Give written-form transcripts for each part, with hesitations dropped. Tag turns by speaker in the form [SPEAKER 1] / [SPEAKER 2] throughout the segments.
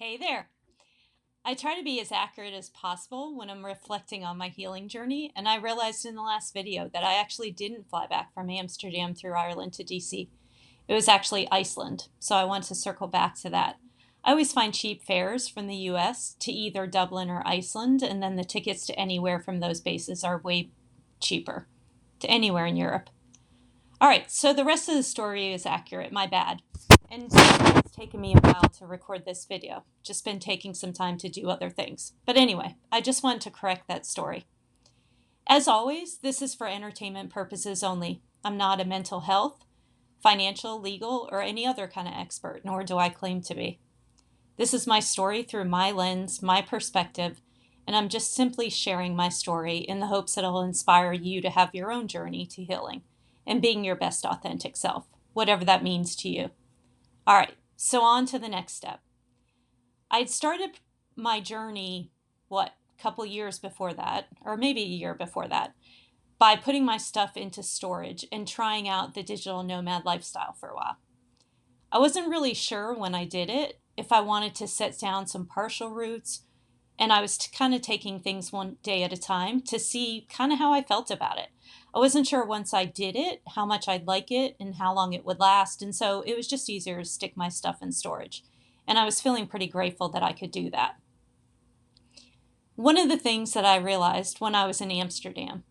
[SPEAKER 1] Hey there. I try to be as accurate as possible when I'm reflecting on my healing journey, and I realized in the last video that I actually didn't fly back from Amsterdam through Ireland to DC. It was actually Iceland, so I want to circle back to that. I always find cheap fares from the US to either Dublin or Iceland, and then the tickets to anywhere from those bases are way cheaper to anywhere in Europe. All right, so the rest of the story is accurate, my bad. And it's taken me a while to record this video. Just been taking some time to do other things. But anyway, I just wanted to correct that story. As always, this is for entertainment purposes only. I'm not a mental health, financial, legal, or any other kind of expert, nor do I claim to be. This is my story through my lens, my perspective, and I'm just simply sharing my story in the hopes that it'll inspire you to have your own journey to healing and being your best authentic self, whatever that means to you. All right, so on to the next step. I'd started my journey, a couple years before that, or maybe a year before that, by putting my stuff into storage and trying out the digital nomad lifestyle for a while. I wasn't really sure when I did it if I wanted to set down some partial routes, and I was kind of taking things one day at a time to see kind of how I felt about it. I wasn't sure once I did it, how much I'd like it and how long it would last. And so it was just easier to stick my stuff in storage. And I was feeling pretty grateful that I could do that. One of the things that I realized when I was in Amsterdam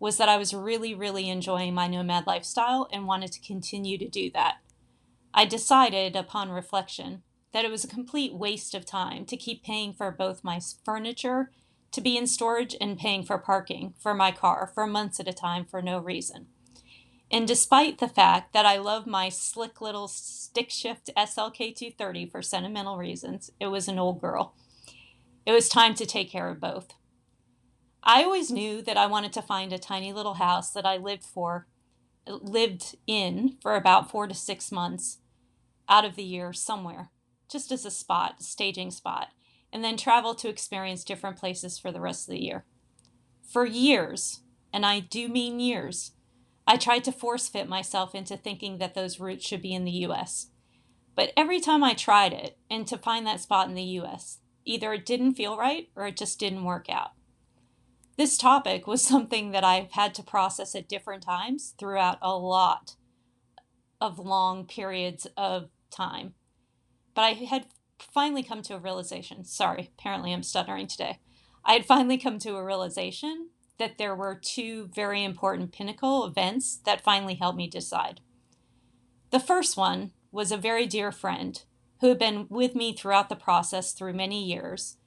[SPEAKER 1] was that I was really, really enjoying my nomad lifestyle and wanted to continue to do that. I decided upon reflection that it was a complete waste of time to keep paying for both my furniture to be in storage and paying for parking for my car for months at a time for no reason. And despite the fact that I love my slick little stick shift SLK 230 for sentimental reasons, it was an old girl. It was time to take care of both. I always knew that I wanted to find a tiny little house that I lived in for about 4 to 6 months out of the year somewhere, just as a staging spot, and then travel to experience different places for the rest of the year. For years, and I do mean years, I tried to force fit myself into thinking that those routes should be in the US. But every time I tried it and to find that spot in the US, either it didn't feel right or it just didn't work out. This topic was something that I've had to process at different times throughout a lot of long periods of time. But I had finally come to a realization. Sorry, apparently I'm stuttering today. I had finally come to a realization that there were two very important pinnacle events that finally helped me decide. The first one was a very dear friend who had been with me throughout the process through many years,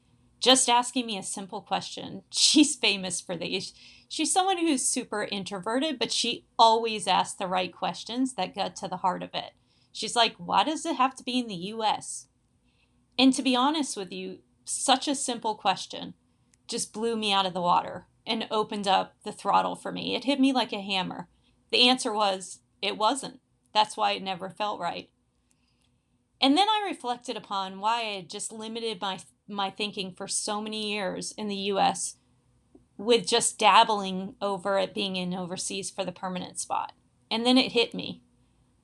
[SPEAKER 1] just asking me a simple question. She's famous for these. She's someone who's super introverted, but she always asks the right questions that get to the heart of it. She's like, why does it have to be in the US? And to be honest with you, such a simple question just blew me out of the water and opened up the throttle for me. It hit me like a hammer. The answer was, it wasn't. That's why it never felt right. And then I reflected upon why I had just limited my thinking for so many years in the US with just dabbling over it being in overseas for the permanent spot. And then it hit me.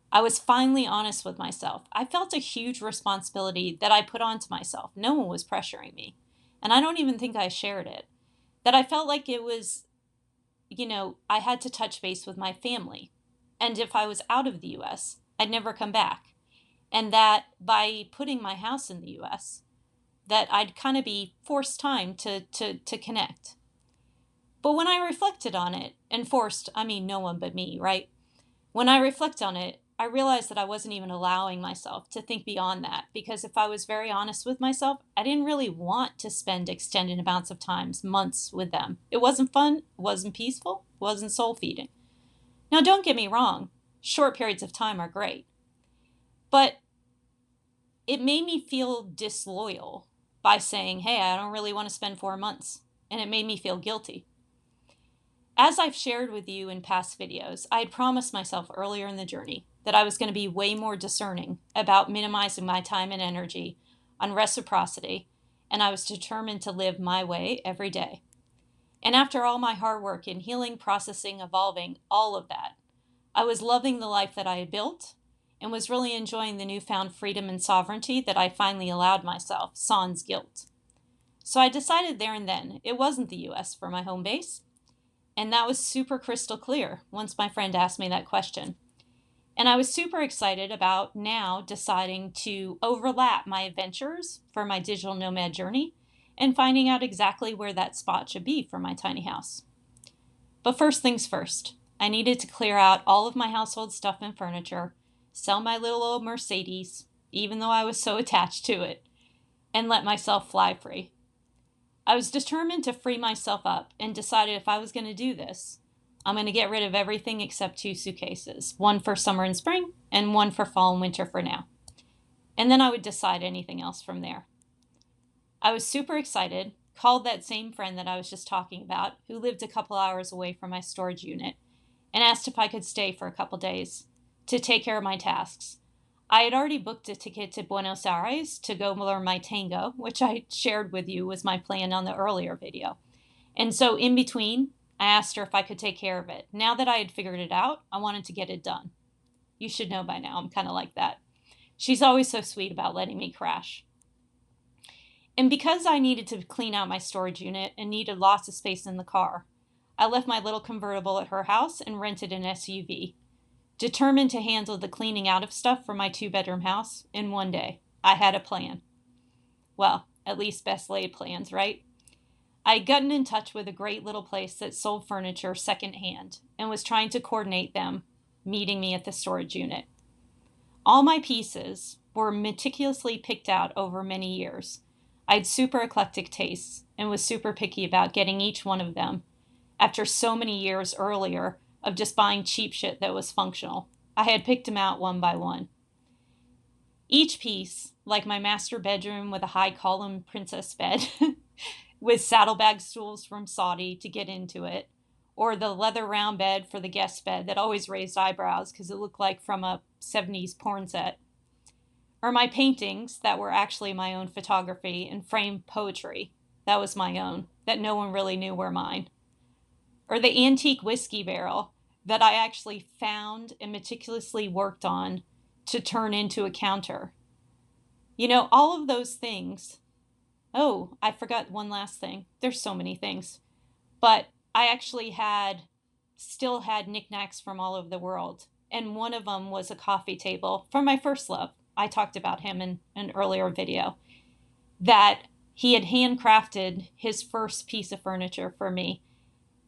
[SPEAKER 1] I was finally honest with myself. I felt a huge responsibility that I put onto myself. No one was pressuring me. And I don't even think I shared it. That I felt like it was, I had to touch base with my family. And if I was out of the US, I'd never come back. And that by putting my house in the US, that I'd kind of be forced time to connect. But when I reflected on it, and forced, I mean no one but me, right? When I reflect on it, I realized that I wasn't even allowing myself to think beyond that, because if I was very honest with myself, I didn't really want to spend extended amounts of times, months with them. It wasn't fun, it wasn't peaceful, it wasn't soul feeding. Now, don't get me wrong, short periods of time are great, but it made me feel disloyal by saying, hey, I don't really want to spend 4 months, and it made me feel guilty. As I've shared with you in past videos, I had promised myself earlier in the journey that I was going to be way more discerning about minimizing my time and energy on reciprocity, and I was determined to live my way every day. And after all my hard work in healing, processing, evolving, all of that, I was loving the life that I had built and was really enjoying the newfound freedom and sovereignty that I finally allowed myself, sans guilt. So I decided there and then it wasn't the US for my home base, and that was super crystal clear once my friend asked me that question. And I was super excited about now deciding to overlap my adventures for my digital nomad journey and finding out exactly where that spot should be for my tiny house. But first things first, I needed to clear out all of my household stuff and furniture, sell my little old Mercedes, even though I was so attached to it, and let myself fly free. I was determined to free myself up and decided if I was going to do this, I'm going to get rid of everything except 2 suitcases, one for summer and spring and one for fall and winter for now. And then I would decide anything else from there. I was super excited, called that same friend that I was just talking about, who lived a couple hours away from my storage unit, and asked if I could stay for a couple days to take care of my tasks. I had already booked a ticket to Buenos Aires to go learn my tango, which I shared with you was my plan on the earlier video. And so in between, I asked her if I could take care of it. Now that I had figured it out, I wanted to get it done. You should know by now, I'm kind of like that. She's always so sweet about letting me crash. And because I needed to clean out my storage unit and needed lots of space in the car, I left my little convertible at her house and rented an SUV. Determined to handle the cleaning out of stuff for my 2-bedroom house in one day. I had a plan. Well, at least best laid plans, right? I had gotten in touch with a great little place that sold furniture secondhand and was trying to coordinate them meeting me at the storage unit. All my pieces were meticulously picked out over many years. I had super eclectic tastes and was super picky about getting each one of them after so many years earlier of just buying cheap shit that was functional. I had picked them out one by one. Each piece, like my master bedroom with a high column princess bed with saddlebag stools from Saudi to get into it, or the leather round bed for the guest bed that always raised eyebrows because it looked like from a 70s porn set, or my paintings that were actually my own photography and framed poetry that was my own, that no one really knew were mine, or the antique whiskey barrel that I actually found and meticulously worked on to turn into a counter. You know, all of those things. Oh, I forgot one last thing. There's so many things. But I actually still had knickknacks from all over the world. And one of them was a coffee table from my first love. I talked about him in an earlier video. That he had handcrafted his first piece of furniture for me.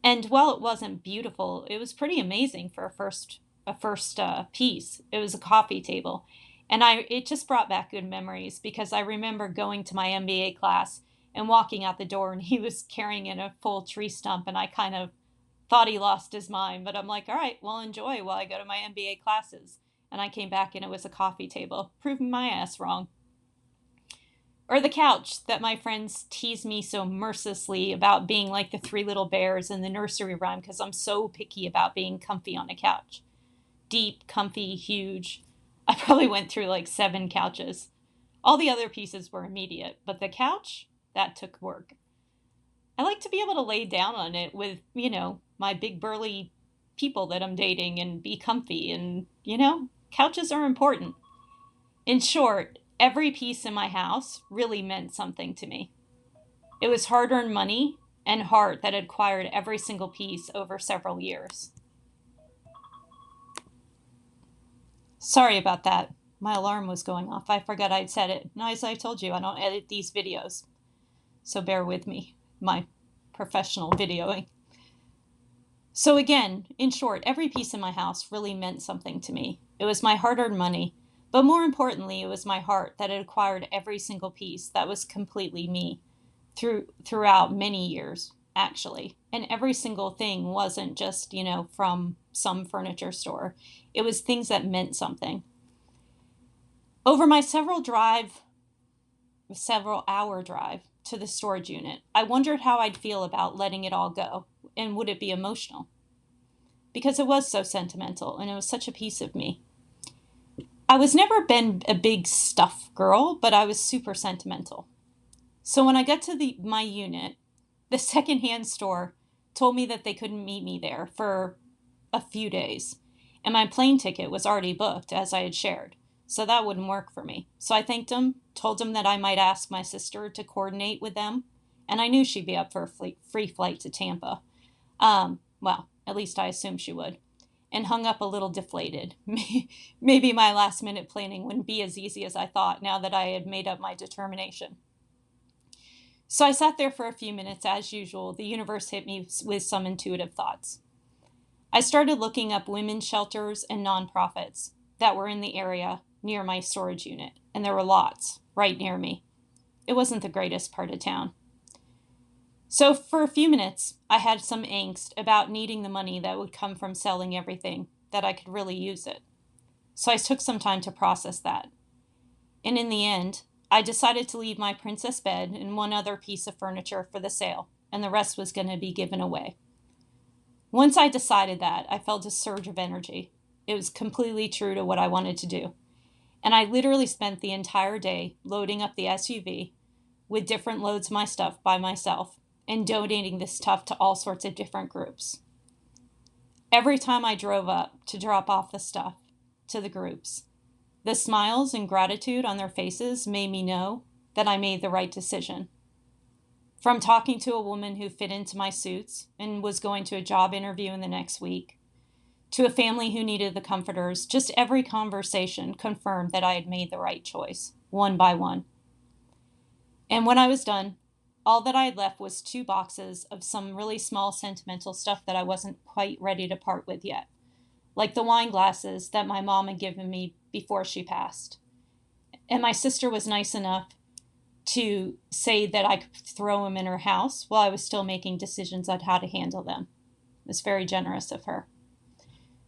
[SPEAKER 1] And while it wasn't beautiful, it was pretty amazing for a first piece. It was a coffee table. And it just brought back good memories because I remember going to my MBA class and walking out the door and he was carrying in a full tree stump and I kind of thought he lost his mind. But I'm like, all right, well, enjoy while I go to my MBA classes. And I came back and it was a coffee table, proving my ass wrong. Or the couch that my friends tease me so mercilessly about being like the 3 little bears in the nursery rhyme because I'm so picky about being comfy on a couch. Deep, comfy, huge. I probably went through like 7 couches. All the other pieces were immediate, but the couch, that took work. I like to be able to lay down on it with, my big burly people that I'm dating and be comfy and, couches are important. In short, every piece in my house really meant something to me. It was hard-earned money and heart that had acquired every single piece over several years. Sorry about that. My alarm was going off. I forgot I'd said it. Now, as I told you, I don't edit these videos. So bear with me, my professional videoing. So again, in short, every piece in my house really meant something to me. It was my hard-earned money. But more importantly, it was my heart that had acquired every single piece that was completely me throughout many years, actually. And every single thing wasn't just, from some furniture store. It was things that meant something. Over my several hour drive to the storage unit, I wondered how I'd feel about letting it all go, and would it be emotional? Because it was so sentimental, and it was such a piece of me. I was never been a big stuff girl, but I was super sentimental. So when I got to my unit, the secondhand store told me that they couldn't meet me there for a few days. and my plane ticket was already booked, as I had shared, so that wouldn't work for me. So I thanked him, told him that I might ask my sister to coordinate with them, and I knew she'd be up for a free flight to Tampa. Well, at least I assumed she would. And hung up a little deflated. Maybe my last minute planning wouldn't be as easy as I thought now that I had made up my determination. So I sat there for a few minutes. As usual, the universe hit me with some intuitive thoughts. I started looking up women's shelters and nonprofits that were in the area near my storage unit, and there were lots right near me. It wasn't the greatest part of town. So for a few minutes, I had some angst about needing the money that would come from selling everything, that I could really use it. So I took some time to process that. And in the end, I decided to leave my princess bed and one other piece of furniture for the sale, and the rest was going to be given away. Once I decided that, I felt a surge of energy. It was completely true to what I wanted to do. And I literally spent the entire day loading up the SUV with different loads of my stuff by myself and donating this stuff to all sorts of different groups. Every time I drove up to drop off the stuff to the groups, the smiles and gratitude on their faces made me know that I made the right decision. From talking to a woman who fit into my suits and was going to a job interview in the next week, to a family who needed the comforters, just every conversation confirmed that I had made the right choice, one by one. And when I was done, all that I had left was 2 boxes of some really small sentimental stuff that I wasn't quite ready to part with yet, like the wine glasses that my mom had given me before she passed. And my sister was nice enough to say that I could throw them in her house while I was still making decisions on how to handle them. It was very generous of her.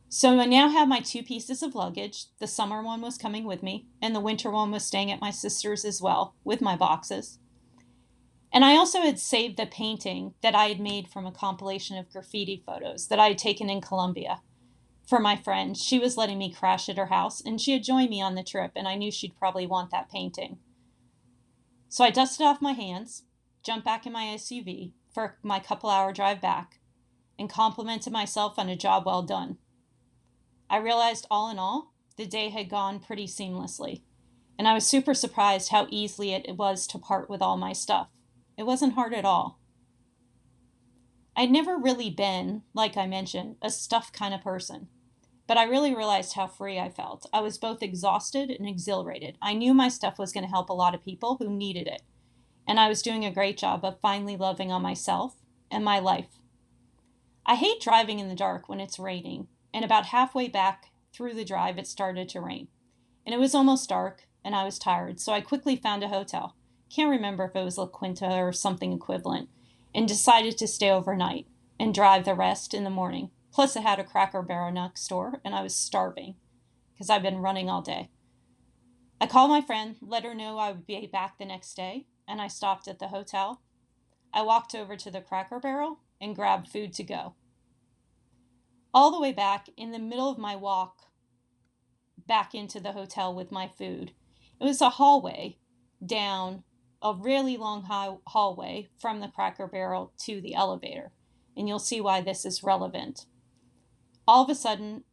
[SPEAKER 1] So I now have my 2 pieces of luggage. The summer one was coming with me, and the winter one was staying at my sister's as well, with my boxes. And I also had saved the painting that I had made from a compilation of graffiti photos that I had taken in Colombia for my friend. She was letting me crash at her house, and she had joined me on the trip, and I knew she'd probably want that painting. So I dusted off my hands, jumped back in my SUV for my couple-hour drive back, and complimented myself on a job well done. I realized all in all, the day had gone pretty seamlessly, and I was super surprised how easily it was to part with all my stuff. It wasn't hard at all. I'd never really been, like I mentioned, a stuff kind of person, but I really realized how free I felt. I was both exhausted and exhilarated. I knew my stuff was going to help a lot of people who needed it, and I was doing a great job of finally loving on myself and my life. I hate driving in the dark when it's raining, and about halfway back through the drive, it started to rain, and it was almost dark, and I was tired, so I quickly found a hotel. Can't remember if it was La Quinta or something equivalent, and decided to stay overnight and drive the rest in the morning. Plus, it had a Cracker Barrel next door, and I was starving because I've been running all day. I called my friend, let her know I would be back the next day, and I stopped at the hotel. I walked over to the Cracker Barrel and grabbed food to go. All the way back, in the middle of my walk back into the hotel with my food, it was a hallway down a really long hallway from the Cracker Barrel to the elevator, and you'll see why this is relevant. All of a sudden,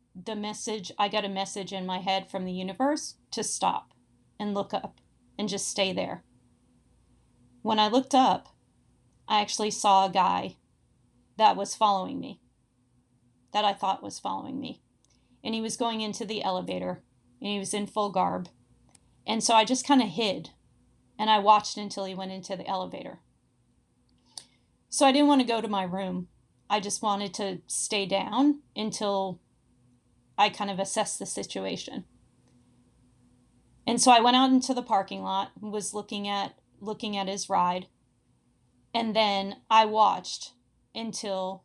[SPEAKER 1] I got a message in my head from the universe to stop and look up and just stay there. When I looked up, I actually saw a guy that was following me, that I thought was following me, and he was going into the elevator, and he was in full garb, and so I just kind of hid. And I watched until he went into the elevator. So I didn't want to go to my room. I just wanted to stay down until I kind of assessed the situation. And so I went out into the parking lot and was looking at his ride. And then I watched until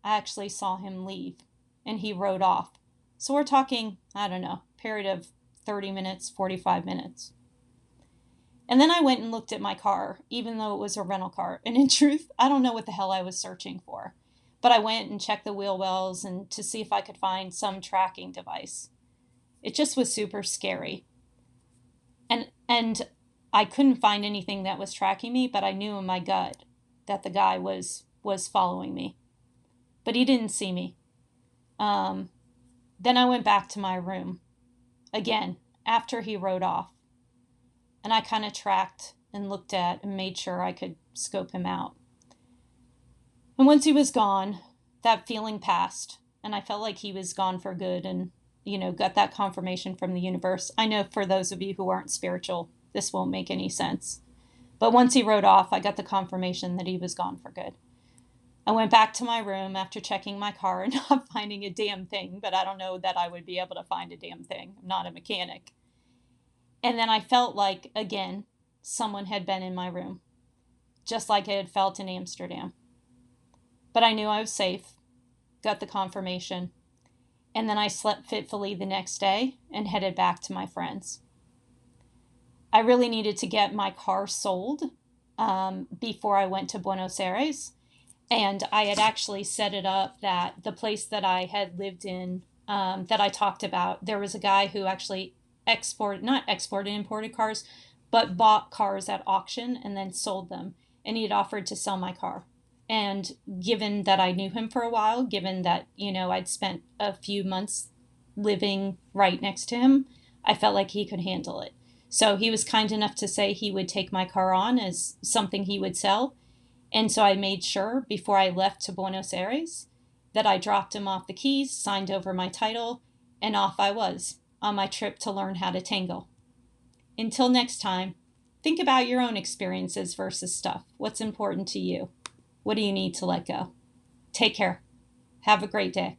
[SPEAKER 1] I actually saw him leave and he rode off. So we're talking, I don't know, period of 30 minutes, 45 minutes. And then I went and looked at my car, even though it was a rental car. And in truth, I don't know what the hell I was searching for. But I went and checked the wheel wells and to see if I could find some tracking device. It just was super scary. And I couldn't find anything that was tracking me, but I knew in my gut that the guy was following me. But he didn't see me. Then I went back to my room again after he rode off, and I kind of tracked and looked at and made sure I could scope him out. And once he was gone, that feeling passed, and I felt like he was gone for good and, got that confirmation from the universe. I know for those of you who aren't spiritual, this won't make any sense. But once he rode off, I got the confirmation that he was gone for good. I went back to my room after checking my car and not finding a damn thing, but I don't know that I would be able to find a damn thing. I'm not a mechanic. And then I felt like, again, someone had been in my room, just like I had felt in Amsterdam. But I knew I was safe, got the confirmation, and then I slept fitfully the next day and headed back to my friends. I really needed to get my car sold before I went to Buenos Aires. And I had actually set it up that the place that I had lived in, that I talked about, there was a guy who actually not exported imported cars, but bought cars at auction and then sold them. And he had offered to sell my car. And given that I knew him for a while, given that, I'd spent a few months living right next to him, I felt like he could handle it. So he was kind enough to say he would take my car on as something he would sell. And so I made sure before I left to Buenos Aires that I dropped him off the keys, signed over my title, and off I was on my trip to learn how to tangle. Until next time, think about your own experiences versus stuff. What's important to you? What do you need to let go? Take care. Have a great day.